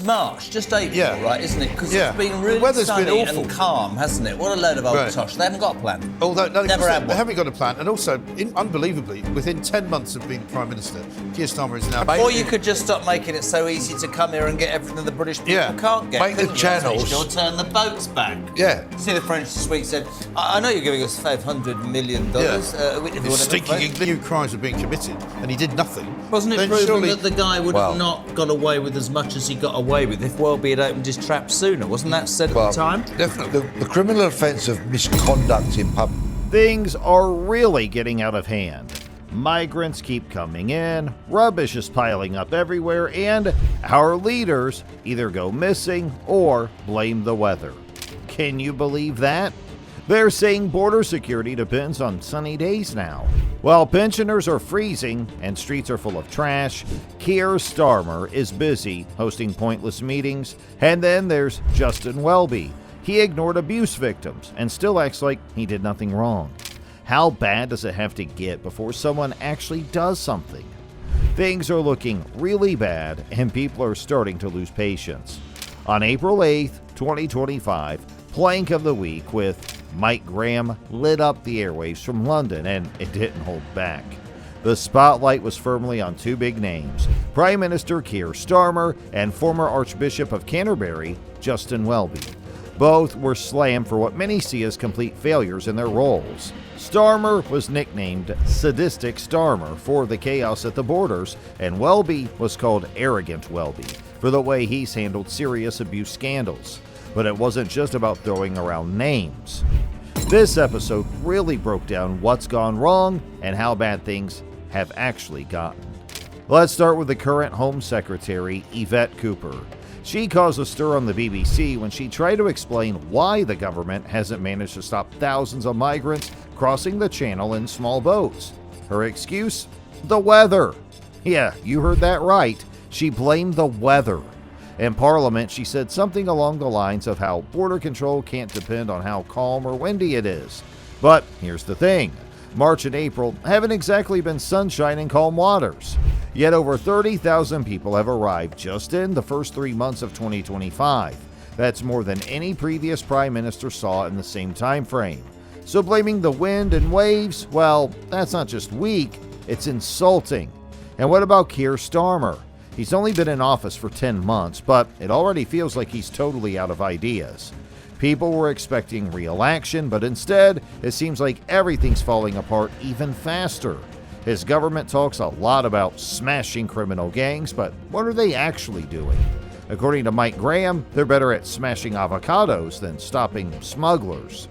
March, just April, Yeah. right, isn't it? Because Yeah. it's been The really weather's sunny been awful. and calm, hasn't it? What a load of old Right. tosh. They haven't got a plan. Although, no, Never had they one. haven't got a plan. And also, unbelievably, within 10 months of being Prime Minister, Keir Starmer is now... Or you could just stop making it so easy to come here and get everything the British people Yeah. can't get. Make the couldn't you? channels. You'll turn the boats back. Yeah. See, the French this week said, I know you're giving us $500 million. His stinking English. New crimes are being committed, and he did nothing. Wasn't it Then proven surely- that the guy would Well- have not got away with as much as he got away with if Welby had opened his trap sooner? Wasn't that said at the time? Definitely. The criminal offence of misconduct in public. Things are really getting out of hand. Migrants keep coming in, rubbish is piling up everywhere, and our leaders either go missing or blame the weather. Can you believe that? They're saying border security depends on sunny days now. While pensioners are freezing and streets are full of trash, Keir Starmer is busy hosting pointless meetings. And then there's Justin Welby. He ignored abuse victims and still acts like he did nothing wrong. How bad does it have to get before someone actually does something? Things are looking really bad and people are starting to lose patience. On April 8th, 2025, Plank of the Week with Mike Graham lit up the airwaves from London, and it didn't hold back. The spotlight was firmly on two big names, Prime Minister Keir Starmer and former Archbishop of Canterbury, Justin Welby. Both were slammed for what many see as complete failures in their roles. Starmer was nicknamed Sadistic Starmer for the chaos at the borders, and Welby was called Arrogant Welby for the way he's handled serious abuse scandals. But it wasn't just about throwing around names. This episode really broke down what's gone wrong and how bad things have actually gotten. Let's start with the current Home Secretary, Yvette Cooper. She caused a stir on the BBC when she tried to explain why the government hasn't managed to stop thousands of migrants crossing the channel in small boats. Her excuse? The weather. Yeah, you heard that right. She blamed the weather. In Parliament, she said something along the lines of how border control can't depend on how calm or windy it is. But here's the thing. March and April haven't exactly been sunshine and calm waters. Yet over 30,000 people have arrived just in the first 3 months of 2025. That's more than any previous prime minister saw in the same time frame. So blaming the wind and waves, well, that's not just weak, it's insulting. And what about Keir Starmer? He's only been in office for 10 months, but it already feels like he's totally out of ideas. People were expecting real action, but instead, it seems like everything's falling apart even faster. His government talks a lot about smashing criminal gangs, but what are they actually doing? According to Mike Graham, they're better at smashing avocados than stopping smugglers.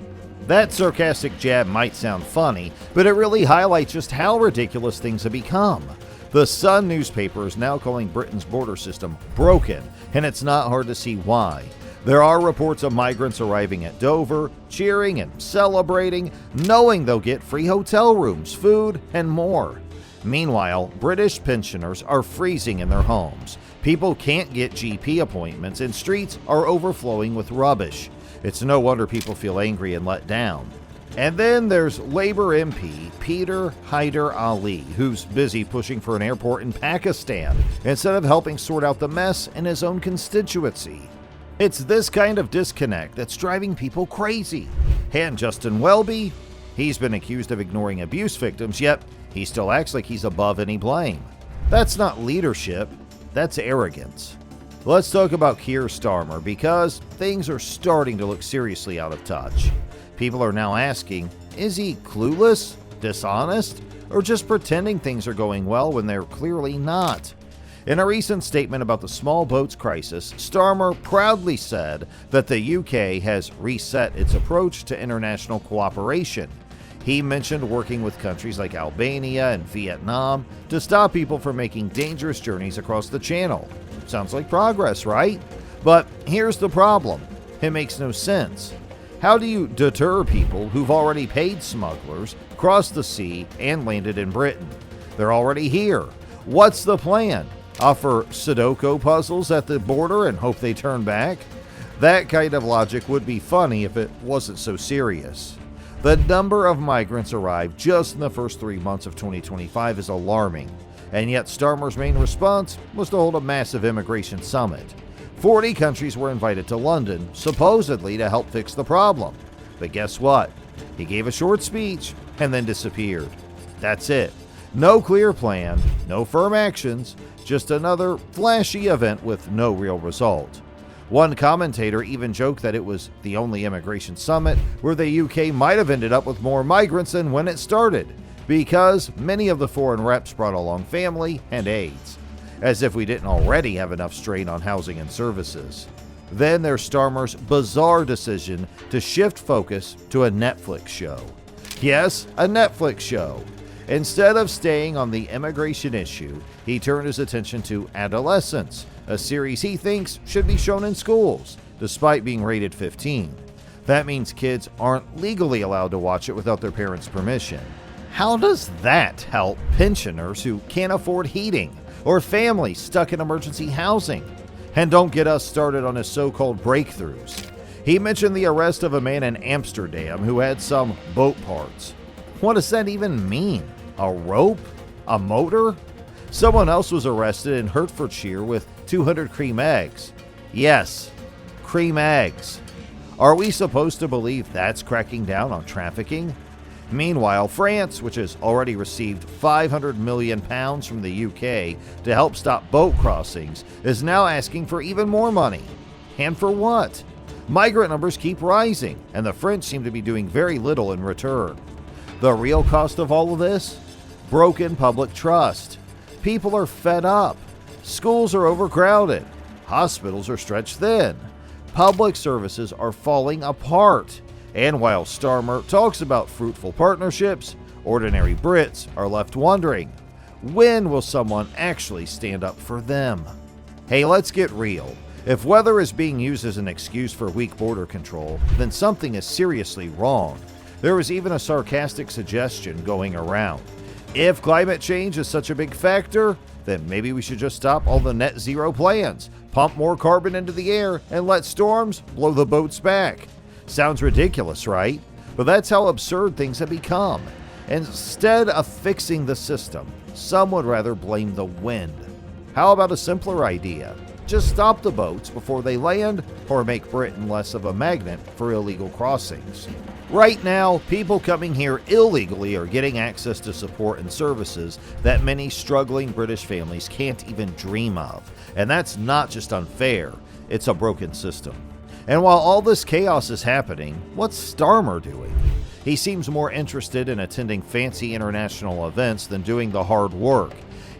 That sarcastic jab might sound funny, but it really highlights just how ridiculous things have become. The Sun newspaper is now calling Britain's border system broken, and it's not hard to see why. There are reports of migrants arriving at Dover, cheering and celebrating, knowing they'll get free hotel rooms, food, and more. Meanwhile, British pensioners are freezing in their homes. People can't get GP appointments, and streets are overflowing with rubbish. It's no wonder people feel angry and let down. And then there's Labour MP Peter Hyder Ali, who's busy pushing for an airport in Pakistan instead of helping sort out the mess in his own constituency. It's this kind of disconnect that's driving people crazy. And Justin Welby, he's been accused of ignoring abuse victims, yet he still acts like he's above any blame. That's not leadership, that's arrogance. Let's talk about Keir Starmer because things are starting to look seriously out of touch. People are now asking, is he clueless, dishonest, or just pretending things are going well when they're clearly not? In a recent statement about the small boats crisis, Starmer proudly said that the UK has reset its approach to international cooperation. He mentioned working with countries like Albania and Vietnam to stop people from making dangerous journeys across the channel. Sounds like progress, right? But here's the problem. It makes no sense. How do you deter people who've already paid smugglers, crossed the sea, and landed in Britain? They're already here. What's the plan? Offer Sudoku puzzles at the border and hope they turn back? That kind of logic would be funny if it wasn't so serious. The number of migrants arrived just in the first 3 months of 2025 is alarming, and yet Starmer's main response was to hold a massive immigration summit. 40 countries were invited to London, supposedly to help fix the problem. But guess what? He gave a short speech and then disappeared. That's it. No clear plan, no firm actions, just another flashy event with no real result. One commentator even joked that it was the only immigration summit where the UK might have ended up with more migrants than when it started, because many of the foreign reps brought along family and aides, as if we didn't already have enough strain on housing and services. Then there's Starmer's bizarre decision to shift focus to a Netflix show. Yes, a Netflix show. Instead of staying on the immigration issue, he turned his attention to Adolescence, a series he thinks should be shown in schools, despite being rated 15. That means kids aren't legally allowed to watch it without their parents' permission. How does that help pensioners who can't afford heating, or families stuck in emergency housing? And don't get us started on his so-called breakthroughs. He mentioned the arrest of a man in Amsterdam who had some boat parts. What does that even mean? A rope? A motor? Someone else was arrested in Hertfordshire with 200 cream eggs. Yes, cream eggs. Are we supposed to believe that's cracking down on trafficking? Meanwhile, France, which has already received £500 million from the UK to help stop boat crossings, is now asking for even more money. And for what? Migrant numbers keep rising, and the French seem to be doing very little in return. The real cost of all of this? Broken public trust. People are fed up. Schools are overcrowded. Hospitals are stretched thin. Public services are falling apart. And while Starmer talks about fruitful partnerships, ordinary Brits are left wondering, when will someone actually stand up for them? Hey, let's get real. If weather is being used as an excuse for weak border control, then something is seriously wrong. There was even a sarcastic suggestion going around. If climate change is such a big factor, then maybe we should just stop all the net zero plans, pump more carbon into the air, and let storms blow the boats back. Sounds ridiculous, right? But that's how absurd things have become. Instead of fixing the system, some would rather blame the wind. How about a simpler idea? Just stop the boats before they land, or make Britain less of a magnet for illegal crossings. Right now, people coming here illegally are getting access to support and services that many struggling British families can't even dream of. And that's not just unfair, it's a broken system. And while all this chaos is happening, what's Starmer doing? He seems more interested in attending fancy international events than doing the hard work.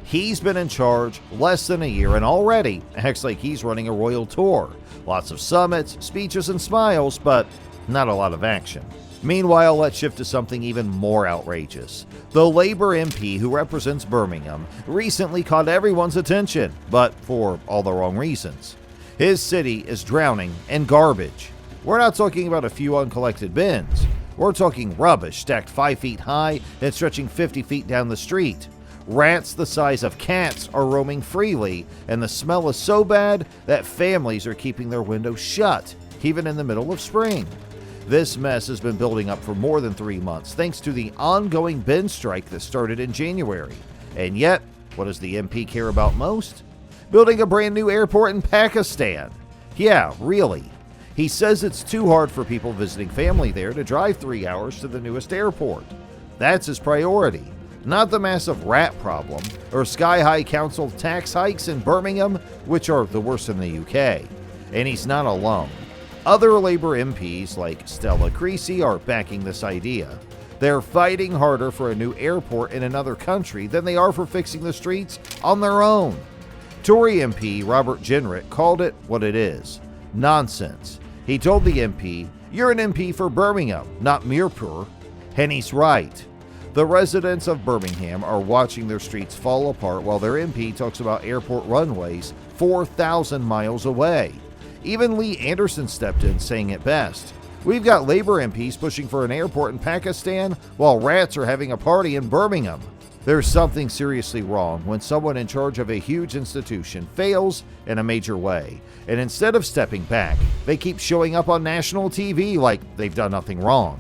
He's been in charge less than a year and already acts like he's running a royal tour. Lots of summits, speeches, and smiles, but not a lot of action. Meanwhile, let's shift to something even more outrageous. The Labour MP who represents Birmingham recently caught everyone's attention, but for all the wrong reasons. His city is drowning in garbage. We're not talking about a few uncollected bins. We're talking rubbish stacked 5 feet high and stretching 50 feet down the street. Rats the size of cats are roaming freely, and the smell is so bad that families are keeping their windows shut, even in the middle of spring. This mess has been building up for more than 3 months thanks to the ongoing bin strike that started in January. And yet, what does the MP care about most? Building a brand new airport in Pakistan. Yeah, really. He says it's too hard for people visiting family there to drive 3 hours to the newest airport. That's his priority, not the massive rat problem or sky-high council tax hikes in Birmingham, which are the worst in the UK. And he's not alone. Other Labour MPs like Stella Creasy are backing this idea. They're fighting harder for a new airport in another country than they are for fixing the streets on their own. Tory MP Robert Jenrick called it what it is: nonsense. He told the MP, "You're an MP for Birmingham, not Mirpur." And he's right. The residents of Birmingham are watching their streets fall apart while their MP talks about airport runways 4,000 miles away. Even Lee Anderson stepped in, saying it best. We've got Labour MPs pushing for an airport in Pakistan while rats are having a party in Birmingham. There's something seriously wrong when someone in charge of a huge institution fails in a major way, and instead of stepping back, they keep showing up on national TV like they've done nothing wrong.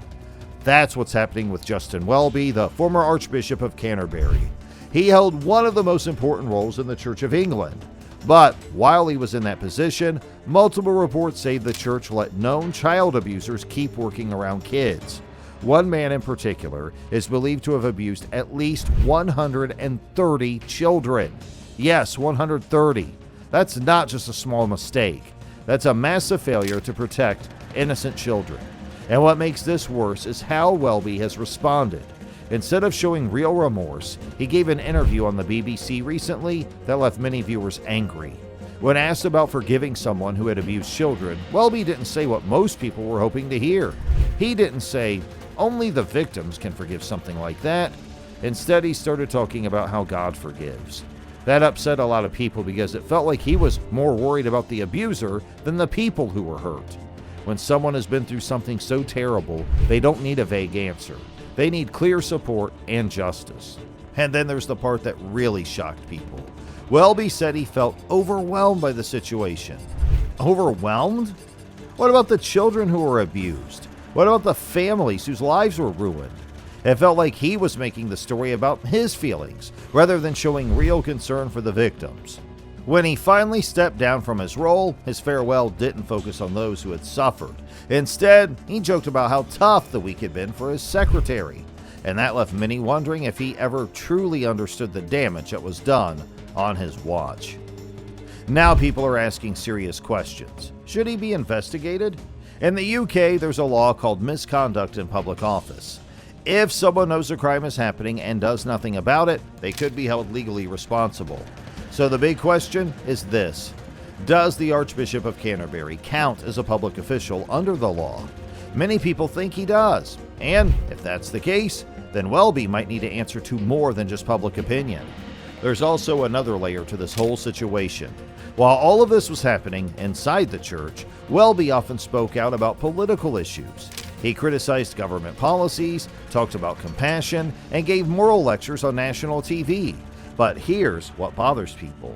That's what's happening with Justin Welby, the former Archbishop of Canterbury. He held one of the most important roles in the Church of England. But while he was in that position, multiple reports say the church let known child abusers keep working around kids. One man in particular is believed to have abused at least 130 children. Yes, 130. That's not just a small mistake. That's a massive failure to protect innocent children. And what makes this worse is how Welby has responded. Instead of showing real remorse, he gave an interview on the BBC recently that left many viewers angry. When asked about forgiving someone who had abused children, Welby didn't say what most people were hoping to hear. He didn't say, "Only the victims can forgive something like that." Instead, he started talking about how God forgives. That upset a lot of people because it felt like he was more worried about the abuser than the people who were hurt. When someone has been through something so terrible, they don't need a vague answer. They need clear support and justice. And then there's the part that really shocked people. Welby said he felt overwhelmed by the situation. Overwhelmed? What about the children who were abused? What about the families whose lives were ruined? It felt like he was making the story about his feelings, rather than showing real concern for the victims. When he finally stepped down from his role, his farewell didn't focus on those who had suffered. Instead, he joked about how tough the week had been for his secretary, and that left many wondering if he ever truly understood the damage that was done on his watch. Now people are asking serious questions. Should he be investigated? In the UK, there's a law called misconduct in public office. If someone knows a crime is happening and does nothing about it, they could be held legally responsible. So the big question is this: does the Archbishop of Canterbury count as a public official under the law? Many people think he does, and if that's the case, then Welby might need to answer to more than just public opinion. There's also another layer to this whole situation. While all of this was happening inside the church, Welby often spoke out about political issues. He criticized government policies, talked about compassion, and gave moral lectures on national TV. But here's what bothers people.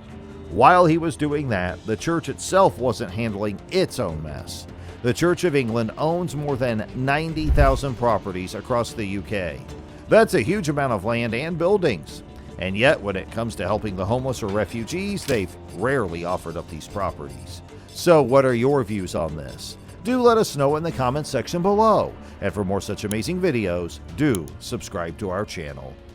While he was doing that, the church itself wasn't handling its own mess. The Church of England owns more than 90,000 properties across the UK. That's a huge amount of land and buildings. And yet, when it comes to helping the homeless or refugees, they've rarely offered up these properties. So what are your views on this? Do let us know in the comments section below. And for more such amazing videos, do subscribe to our channel.